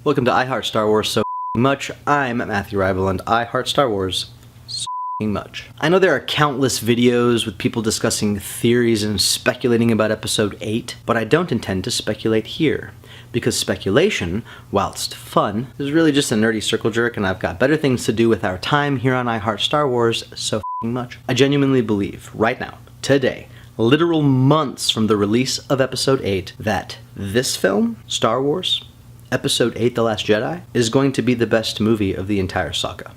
Welcome to I Heart Star Wars so much. I'm Matthew Ribel and I Heart Star Wars so much. I know there are countless videos with people discussing theories and speculating about Episode 8, but I don't intend to speculate here. Because speculation, whilst fun, is really just a nerdy circle jerk, and I've got better things to do with our time here on I Heart Star Wars so much. I genuinely believe, right now, today, literal months from the release of Episode 8, that this film, Star Wars, Episode 8, The Last Jedi, is going to be the best movie of the entire saga.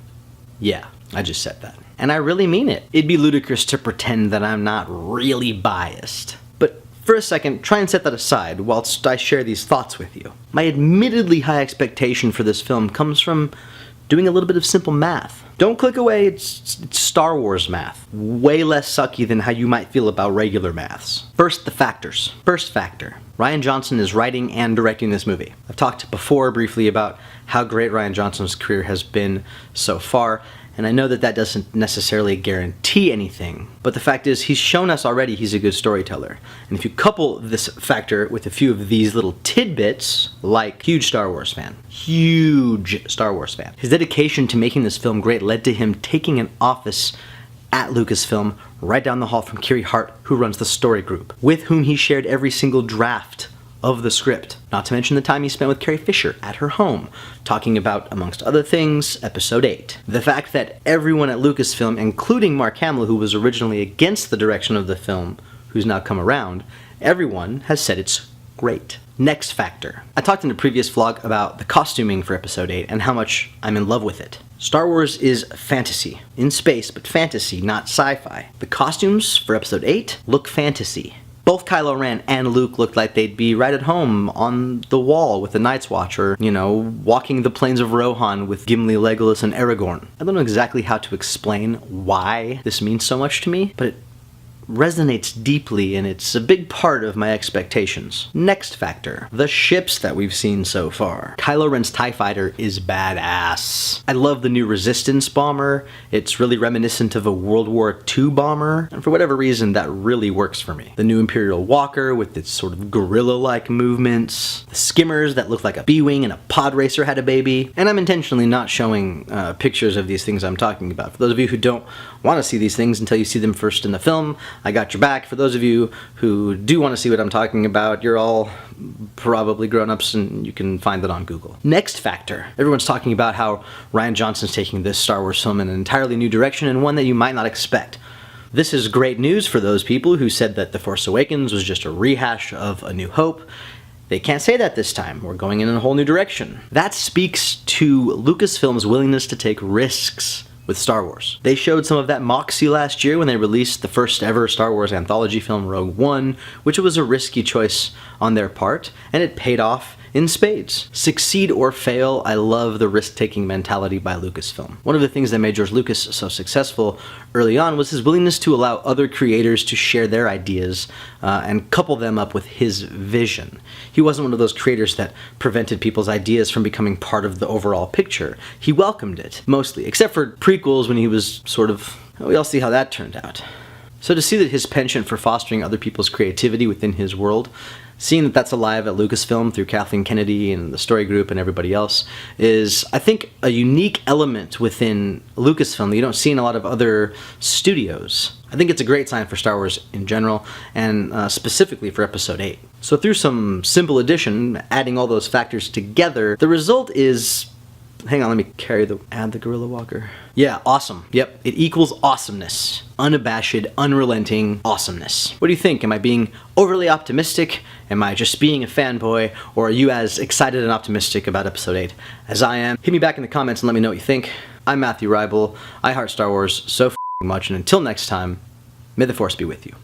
Yeah, I just said that. And I really mean it. It'd be ludicrous to pretend that I'm not really biased. But for a second, try and set that aside whilst I share these thoughts with you. My admittedly high expectation for this film comes from doing a little bit of simple math. Don't click away, it's Star Wars math. Way less sucky than how you might feel about regular maths. First, the factors. First factor. Rian Johnson is writing and directing this movie. I've talked before briefly about how great Rian Johnson's career has been so far, and I know that that doesn't necessarily guarantee anything, but the fact is he's shown us already he's a good storyteller. And if you couple this factor with a few of these little tidbits, like huge Star Wars fan, his dedication to making this film great led to him taking an office at Lucasfilm right down the hall from Kiri Hart, who runs the story group, with whom he shared every single draft of the script. Not to mention the time he spent with Carrie Fisher at her home, talking about, amongst other things, Episode 8. The fact that everyone at Lucasfilm, including Mark Hamill, who was originally against the direction of the film, who's now come around, everyone has said it's great. Next factor. I talked in a previous vlog about the costuming for Episode 8 and how much I'm in love with it. Star Wars is fantasy. In space, but fantasy, not sci-fi. The costumes for Episode 8 look fantasy. Both Kylo Ren and Luke looked like they'd be right at home on the wall with the Night's Watch, or, you know, walking the plains of Rohan with Gimli, Legolas, and Aragorn. I don't know exactly how to explain why this means so much to me, but it resonates deeply, and it's a big part of my expectations. Next factor. The ships that we've seen so far. Kylo Ren's TIE Fighter is badass. I love the new Resistance bomber. It's really reminiscent of a World War II bomber, and for whatever reason, that really works for me. The new Imperial Walker with its sort of gorilla-like movements. The skimmers that look like a B-Wing and a pod racer had a baby. And I'm intentionally not showing pictures of these things I'm talking about. For those of you who don't want to see these things until you see them first in the film, I got your back. For those of you who do want to see what I'm talking about, you're all probably grown-ups and you can find that on Google. Next factor. Everyone's talking about how Rian Johnson's taking this Star Wars film in an entirely new direction, and one that you might not expect. This is great news for those people who said that The Force Awakens was just a rehash of A New Hope. They can't say that this time. We're going in a whole new direction. That speaks to Lucasfilm's willingness to take risks with Star Wars. They showed some of that moxie last year when they released the first ever Star Wars anthology film, Rogue One, which was a risky choice on their part, and it paid off in spades. Succeed or fail, I love the risk-taking mentality by Lucasfilm. One of the things that made George Lucas so successful early on was his willingness to allow other creators to share their ideas and couple them up with his vision. He wasn't one of those creators that prevented people's ideas from becoming part of the overall picture. He welcomed it, mostly, except for prequels when he was sort of... we all see how that turned out. So to see that his penchant for fostering other people's creativity within his world, seeing that that's alive at Lucasfilm through Kathleen Kennedy and the story group and everybody else, is, I think, a unique element within Lucasfilm that you don't see in a lot of other studios. I think it's a great sign for Star Wars in general, and specifically for Episode 8. So through some simple addition, adding all those factors together, the result is... hang on, let me add the Gorilla Walker. Yeah, awesome. Yep, it equals awesomeness. Unabashed, unrelenting awesomeness. What do you think? Am I being overly optimistic? Am I just being a fanboy? Or are you as excited and optimistic about Episode 8 as I am? Hit me back in the comments and let me know what you think. I'm Matthew Ribel. I heart Star Wars so much, and until next time, may the Force be with you.